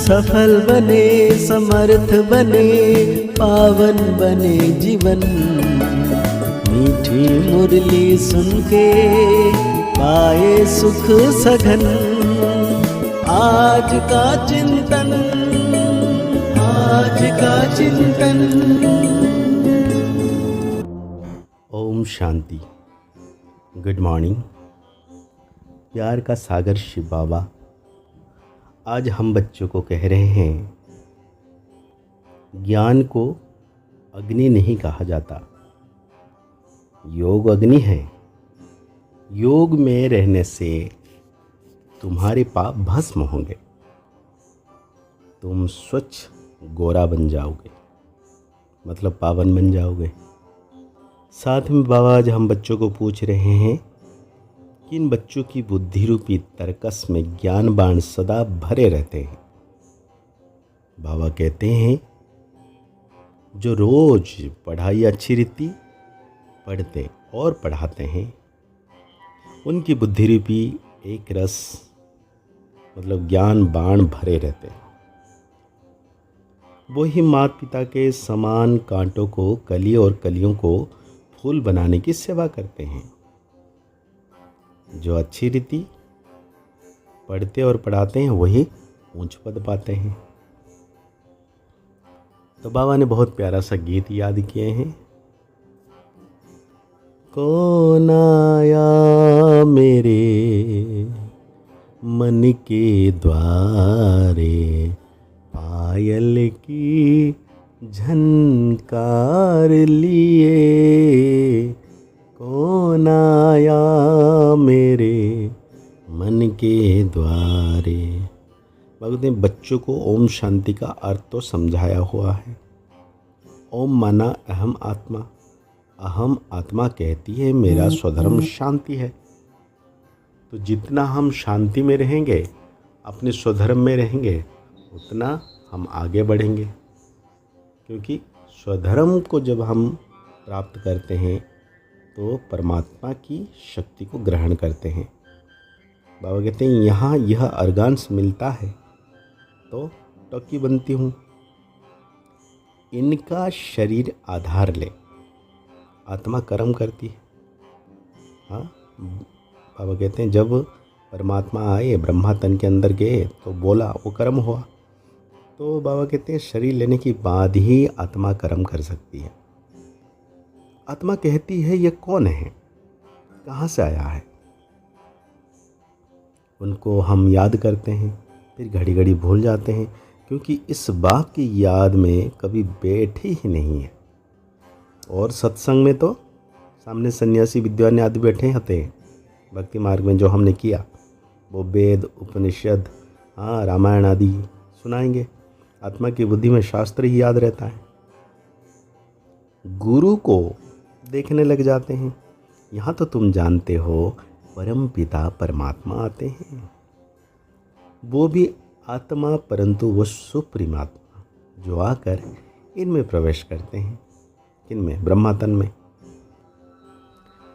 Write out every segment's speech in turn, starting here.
सफल बने, समर्थ बने, पावन बने जीवन। मीठी मुरली सुन के पाए सुख सघन। आज का चिंतन, आज का चिंतन। ओम शांति। Good morning. प्यार का सागर शिव बाबा आज हम बच्चों को कह रहे हैं, ज्ञान को अग्नि नहीं कहा जाता, योग अग्नि है। योग में रहने से तुम्हारे पाप भस्म होंगे, तुम स्वच्छ गोरा बन जाओगे, मतलब पावन बन जाओगे। साथ में बाबा आज हम बच्चों को पूछ रहे हैं कि इन बच्चों की बुद्धि रूपी तरकस में ज्ञान बाण सदा भरे रहते हैं। बाबा कहते हैं, जो रोज पढ़ाई अच्छी रीति पढ़ते और पढ़ाते हैं, उनकी बुद्धि रूपी एक रस मतलब ज्ञान बाण भरे रहते हैं। वही माता पिता के समान कांटों को, कली और कलियों को फूल बनाने की सेवा करते हैं। जो अच्छी रीति पढ़ते और पढ़ाते हैं, वही ऊंच पद पाते हैं। तो बाबा ने बहुत प्यारा सा गीत याद किए हैं। कौन आया मेरे मन के द्वारे, पायल की झनकार लिए। कौन आया मेरे मन के द्वारे। भगवत ने बच्चों को ओम शांति का अर्थ तो समझाया हुआ है। ओम माना अहम आत्मा। अहम आत्मा कहती है मेरा स्वधर्म शांति है। तो जितना हम शांति में रहेंगे, अपने स्वधर्म में रहेंगे, उतना हम आगे बढ़ेंगे। क्योंकि स्वधर्म को जब हम प्राप्त करते हैं तो परमात्मा की शक्ति को ग्रहण करते हैं। बाबा कहते हैं, यहाँ यह अर्गांस मिलता है तो टॉकी बनती हूँ। इनका शरीर आधार ले, आत्मा कर्म करती है। हाँ, बाबा कहते हैं, जब परमात्मा आए, ब्रह्मा तन के अंदर गए तो बोला, वो कर्म हुआ। तो बाबा कहते हैं, शरीर लेने के बाद ही आत्मा कर्म कर सकती है। आत्मा कहती है, ये कौन है, कहाँ से आया है। उनको हम याद करते हैं, फिर घड़ी घड़ी भूल जाते हैं, क्योंकि इस बाप की याद में कभी बैठे ही नहीं है। और सत्संग में तो सामने सन्यासी विद्वान आदि बैठे होते हैं। भक्ति मार्ग में जो हमने किया, वो वेद, उपनिषद, हाँ, रामायण आदि सुनाएंगे। आत्मा की बुद्धि में शास्त्र ही याद रहता है। गुरु को देखने लग जाते हैं। यहाँ तो तुम जानते हो, परम पिता परमात्मा आते हैं। वो भी आत्मा, परंतु वो सुप्रीम आत्मा जो आकर इनमें प्रवेश करते हैं। किनमें? ब्रह्मा तन में।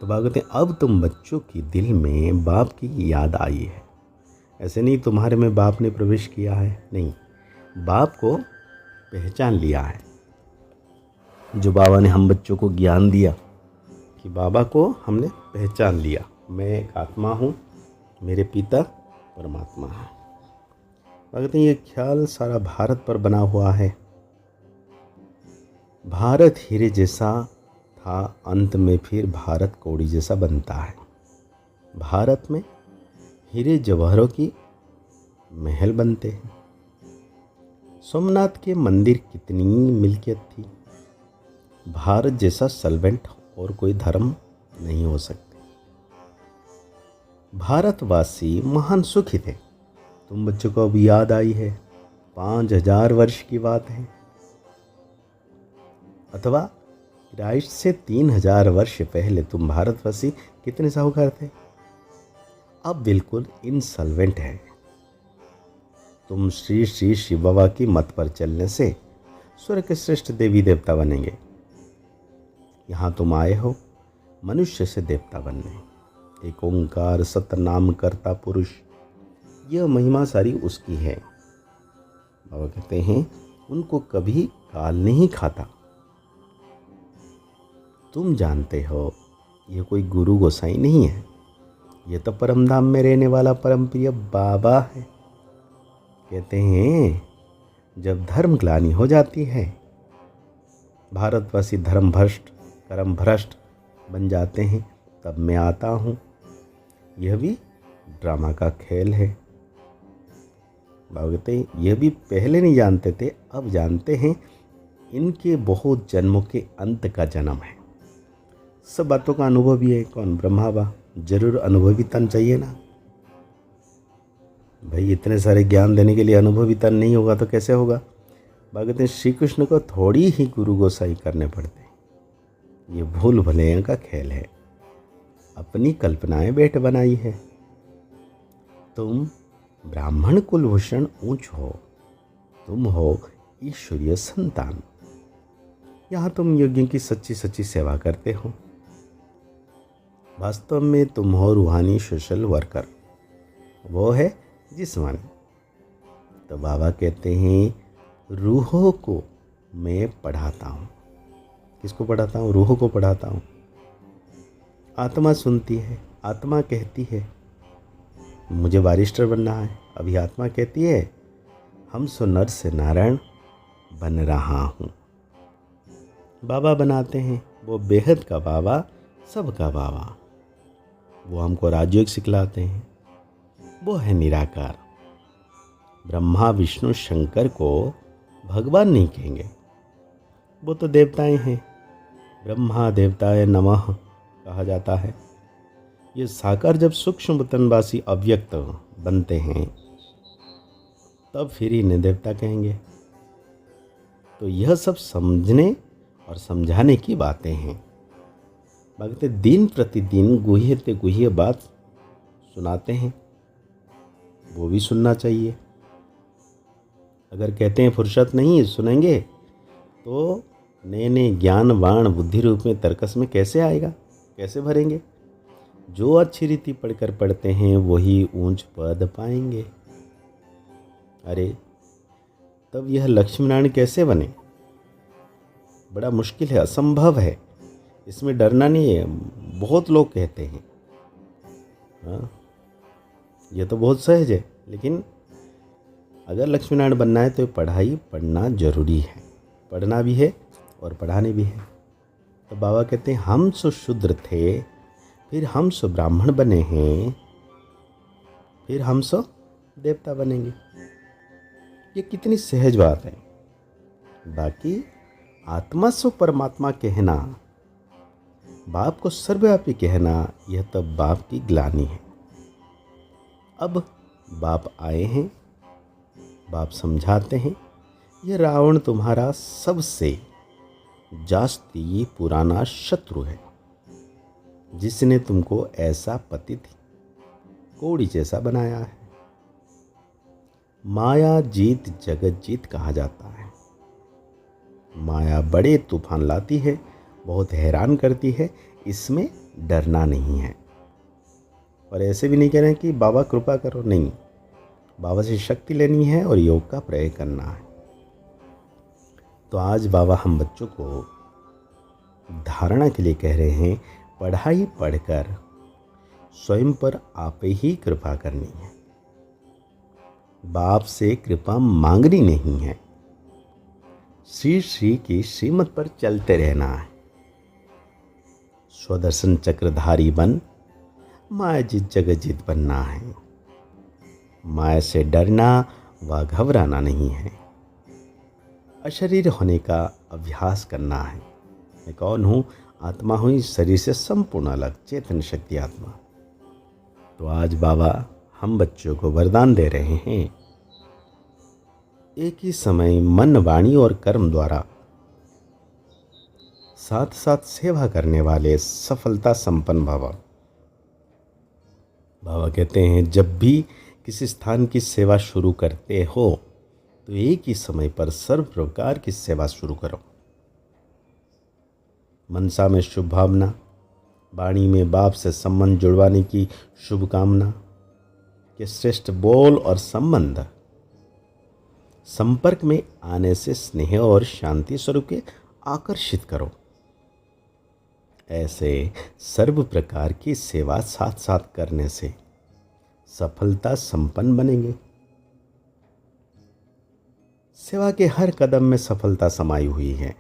तो बाबा कहते हैं, अब तुम बच्चों की दिल में बाप की याद आई है। ऐसे नहीं तुम्हारे में बाप ने प्रवेश किया है, नहीं, बाप को पहचान लिया है। जो बाबा ने हम बच्चों को ज्ञान दिया कि बाबा को हमने पहचान लिया, मैं एक आत्मा हूँ, मेरे पिता परमात्मा है। कहते हैं, ये ख्याल सारा भारत पर बना हुआ है। भारत हीरे जैसा था, अंत में फिर भारत कौड़ी जैसा बनता है। भारत में हीरे जवाहरों की महल बनते हैं। सोमनाथ के मंदिर कितनी मिल्कियत थी। भारत जैसा सल्वेंट और कोई धर्म नहीं हो सकते। भारतवासी महान सुखी थे। तुम बच्चों को अब याद आई है, 5000 वर्ष की बात है, अथवा आज से 3000 वर्ष पहले तुम भारतवासी कितने साहूकार थे। अब बिल्कुल इनसॉल्वेंट है। तुम श्री श्री शिव बाबा की मत पर चलने से स्वर्ग के श्रेष्ठ देवी देवता बनेंगे। यहाँ तुम आए हो मनुष्य से देवता बनने। एक ओंकार सतनाम करता पुरुष, यह महिमा सारी उसकी है। बाबा कहते हैं उनको कभी काल नहीं खाता। तुम जानते हो ये कोई गुरु गोसाई नहीं है, ये तो परम धाम में रहने वाला परम प्रिय बाबा है। कहते हैं जब धर्म ग्लानि हो जाती है, भारतवासी धर्म भ्रष्ट कर्म भ्रष्ट बन जाते हैं, तब मैं आता हूँ। यह भी ड्रामा का खेल है। बाबा कहते हैं यह भी पहले नहीं जानते थे, अब जानते हैं। इनके बहुत जन्मों के अंत का जन्म है। सब बातों का अनुभव भी है। कौन? ब्रह्मा बा। जरूर अनुभवी तन चाहिए ना भाई। इतने सारे ज्ञान देने के लिए अनुभवी तन नहीं होगा तो कैसे होगा? बाबा कहते हैं श्री कृष्ण को थोड़ी ही गुरु गोसाई करने पड़ते हैं। ये भूल भुलैया का खेल है, अपनी कल्पनाएं बेट बनाई है। तुम ब्राह्मण कुलभूषण ऊंच हो, तुम हो ईश्वरीय संतान। यहाँ तुम यज्ञ की सच्ची सच्ची सेवा करते हो। वास्तव में तुम हो रूहानी सोशल वर्कर, वो है जिस्मानी। तो बाबा कहते हैं रूहों को मैं पढ़ाता हूँ। किसको पढ़ाता हूँ? रूहों को पढ़ाता हूँ। आत्मा सुनती है, आत्मा कहती है मुझे बारिस्टर बनना है। अभी आत्मा कहती है हम सो नर से नारायण बन रहा हूँ। बाबा बनाते हैं, वो बेहद का बाबा, सबका बाबा। वो हमको राजयोग सिखलाते हैं। वो है निराकार। ब्रह्मा विष्णु शंकर को भगवान नहीं कहेंगे, वो तो देवताएं हैं। ब्रह्मा देवताय नमः कहा जाता है। ये साकार जब सूक्ष्म वतनवासी अव्यक्त बनते हैं तब फिर इन्हें देवता कहेंगे। तो यह सब समझने और समझाने की बातें हैं। भगत दिन प्रतिदिन गुह्य ते गुह्य बात सुनाते हैं, वो भी सुनना चाहिए। अगर कहते हैं फुर्सत नहीं सुनेंगे तो नए नए ज्ञान बाण बुद्धि रूप में तर्कस में कैसे आएगा, कैसे भरेंगे? जो अच्छी रीति पढ़कर पढ़ते हैं वही ऊंच पद पाएंगे। अरे तब यह लक्ष्मीनारायण कैसे बने? बड़ा मुश्किल है, असंभव है। इसमें डरना नहीं है। बहुत लोग कहते हैं हाँ यह तो बहुत सहज है, लेकिन अगर लक्ष्मीनारायण बनना है तो पढ़ाई पढ़ना जरूरी है। पढ़ना भी है और पढ़ाने भी है। तो बाबा कहते हैं हम सो शूद्र थे, फिर हम सो ब्राह्मण बने हैं, फिर हम सो देवता बनेंगे। ये कितनी सहज बात है। बाकी आत्मा सो परमात्मा कहना, बाप को सर्वव्यापी कहना, यह तो बाप की ग्लानि है। अब बाप आए हैं, बाप समझाते हैं यह रावण तुम्हारा सबसे जास्ती पुराना शत्रु है, जिसने तुमको ऐसा पतित कोड़ी जैसा बनाया है। माया जीत जगत जीत कहा जाता है। माया बड़े तूफान लाती है, बहुत हैरान करती है, इसमें डरना नहीं है। और ऐसे भी नहीं कह रहे हैं कि बाबा कृपा करो, नहीं। बाबा से शक्ति लेनी है और योग का प्रयोग करना है। तो आज बाबा हम बच्चों को धारणा के लिए कह रहे हैं, पढ़ाई पढ़कर स्वयं पर आप ही कृपा करनी है। बाप से कृपा मांगनी नहीं है। श्री श्री की श्रीमत पर चलते रहना है। स्वदर्शन चक्रधारी बन माया जीत जगत जीत बनना है। माया से डरना व घबराना नहीं है। अशरीर होने का अभ्यास करना है। मैं कौन हूँ? आत्मा हूँ, इस शरीर से संपूर्ण अलग चेतन शक्ति आत्मा। तो आज बाबा हम बच्चों को वरदान दे रहे हैं, एक ही समय मन वाणी और कर्म द्वारा साथ साथ सेवा करने वाले सफलता संपन्न भव। बाबा कहते हैं जब भी किसी स्थान की सेवा शुरू करते हो तो एक ही समय पर सर्व प्रकार की सेवा शुरू करो। मनसा में शुभ भावना, वाणी में बाप से संबंध जुड़वाने की शुभकामना के श्रेष्ठ बोल और संबंध, संपर्क में आने से स्नेह और शांति स्वरूप के आकर्षित करो। ऐसे सर्व प्रकार की सेवा साथ साथ करने से सफलता संपन्न बनेंगे। सेवा के हर कदम में सफलता समाई हुई है।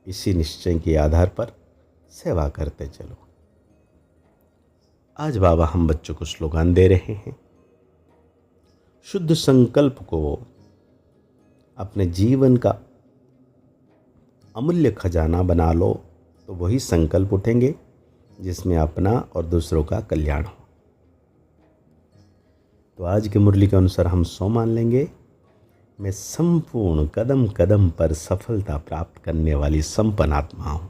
इसी निश्चय के आधार पर सेवा करते चलो। आज बाबा हम बच्चों को स्लोगन दे रहे हैं। शुद्ध संकल्प को अपने जीवन का अमूल्य खजाना बना लो तो वही संकल्प उठेंगे जिसमें अपना और दूसरों का कल्याण हो। तो आज की मुरली के अनुसार हम सौ मान लेंगे। मैं संपूर्ण कदम कदम पर सफलता प्राप्त करने वाली संपन्न आत्मा हूँ।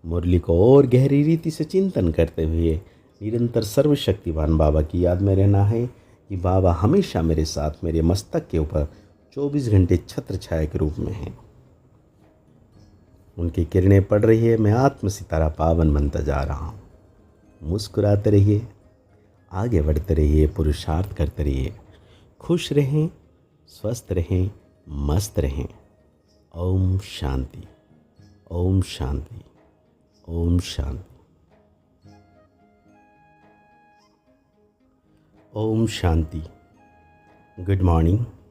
मुरली को और गहरी रीति से चिंतन करते हुए निरंतर सर्वशक्तिवान बाबा की याद में रहना है कि बाबा हमेशा मेरे साथ, मेरे मस्तक के ऊपर 24 घंटे छत्र छाया के रूप में हैं। उनकी किरणें पड़ रही है, मैं आत्म सितारा पावन बनता जा रहा हूँ। मुस्कुराते रहिए, आगे बढ़ते रहिए, पुरुषार्थ करते रहिए, खुश रहें, स्वस्थ रहें, मस्त रहें। ओम शांति, ओम शांति, ओम शांति, ओम शांति। Good morning.